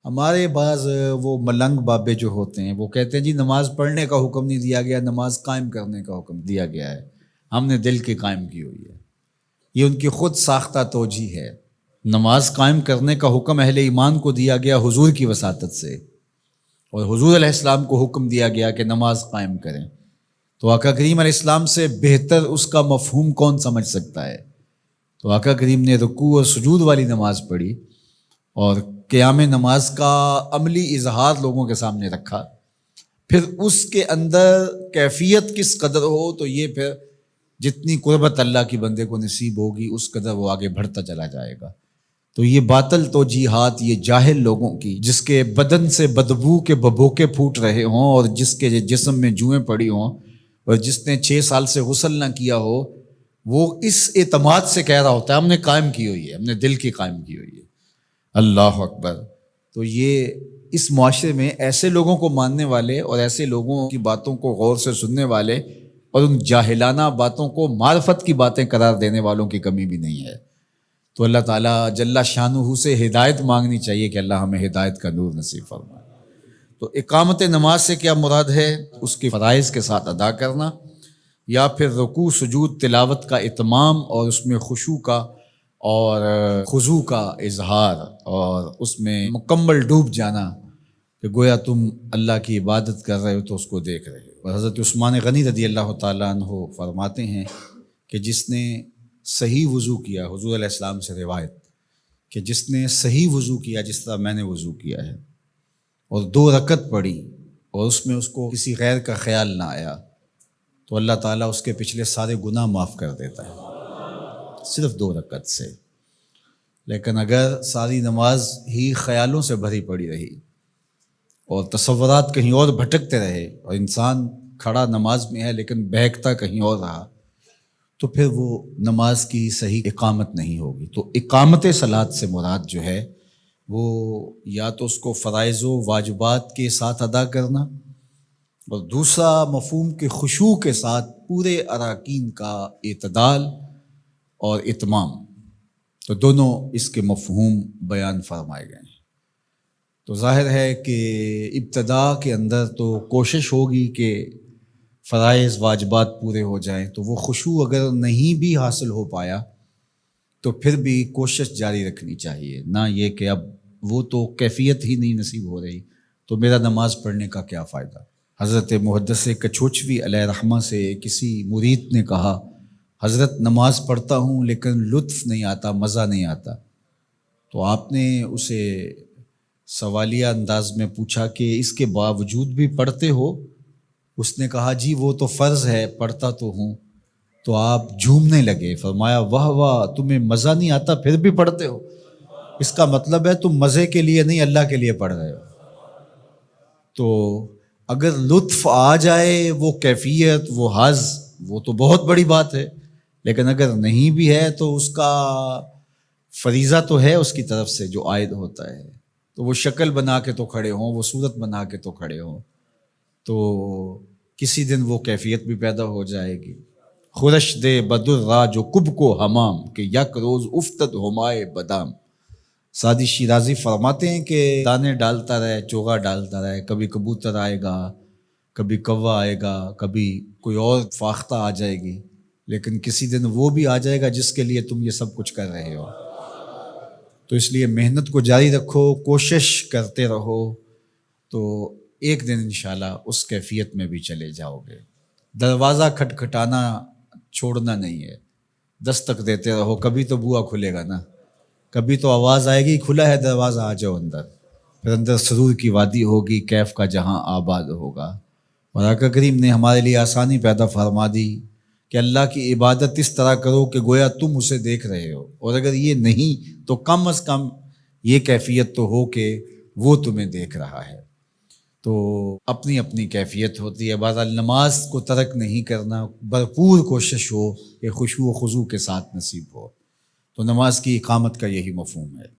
ہمارے بعض وہ ملنگ بابے جو ہوتے ہیں وہ کہتے ہیں جی نماز پڑھنے کا حکم نہیں دیا گیا، نماز قائم کرنے کا حکم دیا گیا ہے، ہم نے دل کی قائم کی ہوئی ہے۔ یہ ان کی خود ساختہ توجیہ ہے۔ نماز قائم کرنے کا حکم اہل ایمان کو دیا گیا حضور کی وساطت سے، اور حضور علیہ السلام کو حکم دیا گیا کہ نماز قائم کریں، تو آقا کریم علیہ السلام سے بہتر اس کا مفہوم کون سمجھ سکتا ہے؟ تو آقا کریم نے رکوع اور سجود والی نماز پڑھی اور قیام نماز کا عملی اظہار لوگوں کے سامنے رکھا، پھر اس کے اندر کیفیت کس قدر ہو تو یہ پھر جتنی قربت اللہ کی بندے کو نصیب ہوگی اس قدر وہ آگے بڑھتا چلا جائے گا۔ تو یہ باطل توجیہات، یہ جاہل لوگوں کی، جس کے بدن سے بدبو کے ببوکے پھوٹ رہے ہوں اور جس کے جسم میں جوئیں پڑی ہوں اور جس نے 6 سال سے غسل نہ کیا ہو، وہ اس اعتماد سے کہہ رہا ہوتا ہے ہم نے قائم کی ہوئی ہے، ہم نے دل کی قائم کی ہوئی ہے۔ اللہ اکبر۔ تو یہ اس معاشرے میں ایسے لوگوں کو ماننے والے اور ایسے لوگوں کی باتوں کو غور سے سننے والے اور ان جاہلانہ باتوں کو معرفت کی باتیں قرار دینے والوں کی کمی بھی نہیں ہے۔ تو اللہ تعالیٰ جل شانہ سے ہدایت مانگنی چاہیے کہ اللہ ہمیں ہدایت کا نور نصیب فرمائے۔ تو اقامت نماز سے کیا مراد ہے؟ اس کی فرائض کے ساتھ ادا کرنا، یا پھر رکوع سجود تلاوت کا اتمام اور اس میں خشوع کا اور خضوع کا اظہار اور اس میں مکمل ڈوب جانا کہ گویا تم اللہ کی عبادت کر رہے ہو تو اس کو دیکھ رہے ہو۔ اور حضرت عثمان غنی رضی اللہ تعالیٰ عنہ فرماتے ہیں کہ جس نے صحیح وضو کیا، حضور علیہ السلام سے روایت کہ جس نے صحیح وضو کیا جس طرح میں نے وضو کیا ہے اور 2 رکعت پڑھی اور اس میں اس کو کسی غیر کا خیال نہ آیا، تو اللہ تعالیٰ اس کے پچھلے سارے گناہ معاف کر دیتا ہے صرف 2 رکعت سے۔ لیکن اگر ساری نماز ہی خیالوں سے بھری پڑی رہی اور تصورات کہیں اور بھٹکتے رہے اور انسان کھڑا نماز میں ہے لیکن بہکتا کہیں اور رہا، تو پھر وہ نماز کی صحیح اقامت نہیں ہوگی۔ تو اقامت صلاۃ سے مراد جو ہے وہ یا تو اس کو فرائض و واجبات کے ساتھ ادا کرنا، اور دوسرا مفہوم کے خشوع کے ساتھ پورے اراکین کا اعتدال اور اتمام۔ تو دونوں اس کے مفہوم بیان فرمائے گئے ہیں۔ تو ظاہر ہے کہ ابتدا کے اندر تو کوشش ہوگی کہ فرائض واجبات پورے ہو جائیں، تو وہ خشوع اگر نہیں بھی حاصل ہو پایا تو پھر بھی کوشش جاری رکھنی چاہیے، نہ یہ کہ اب وہ تو کیفیت ہی نہیں نصیب ہو رہی تو میرا نماز پڑھنے کا کیا فائدہ۔ حضرت محدث کچھوچوی علیہ رحمہ سے کسی مرید نے کہا حضرت نماز پڑھتا ہوں لیکن لطف نہیں آتا، مزہ نہیں آتا۔ تو آپ نے اسے سوالیہ انداز میں پوچھا کہ اس کے باوجود بھی پڑھتے ہو؟ اس نے کہا جی وہ تو فرض ہے، پڑھتا تو ہوں۔ تو آپ جھومنے لگے، فرمایا واہ واہ، تمہیں مزہ نہیں آتا پھر بھی پڑھتے ہو؟ اس کا مطلب ہے تم مزے کے لیے نہیں اللہ کے لیے پڑھ رہے ہو۔ تو اگر لطف آ جائے، وہ کیفیت، وہ حظ، وہ تو بہت بڑی بات ہے، لیکن اگر نہیں بھی ہے تو اس کا فریضہ تو ہے اس کی طرف سے جو عائد ہوتا ہے۔ تو وہ شکل بنا کے تو کھڑے ہوں، وہ صورت بنا کے تو کھڑے ہوں، تو کسی دن وہ کیفیت بھی پیدا ہو جائے گی۔ خورش دے بدر را جو کب کو حمام کہ یک روز افتد ہمائے بدام۔ سعدی شیرازی فرماتے ہیں کہ دانے ڈالتا رہے، چوغا ڈالتا رہے، کبھی کبوتر آئے گا، کبھی کوا آئے گا، کبھی کوئی اور فاختہ آ جائے گی، لیکن کسی دن وہ بھی آ جائے گا جس کے لیے تم یہ سب کچھ کر رہے ہو۔ تو اس لیے محنت کو جاری رکھو، کوشش کرتے رہو، تو ایک دن انشاءاللہ اس کیفیت میں بھی چلے جاؤ گے۔ دروازہ کھٹکھٹانا چھوڑنا نہیں ہے، دستک دیتے رہو، کبھی تو بوا کھلے گا نا، کبھی تو آواز آئے گی کھلا ہے دروازہ آ جاؤ اندر، پھر اندر سرور کی وادی ہوگی، کیف کا جہاں آباد ہوگا۔ اور آقا کریم نے ہمارے لیے آسانی پیدا فرما دی کہ اللہ کی عبادت اس طرح کرو کہ گویا تم اسے دیکھ رہے ہو، اور اگر یہ نہیں تو کم از کم یہ کیفیت تو ہو کہ وہ تمہیں دیکھ رہا ہے۔ تو اپنی اپنی کیفیت ہوتی ہے، بہرحال نماز کو ترک نہیں کرنا، بھرپور کوشش ہو کہ خشوع و خضوع کے ساتھ نصیب ہو۔ تو نماز کی اقامت کا یہی مفہوم ہے۔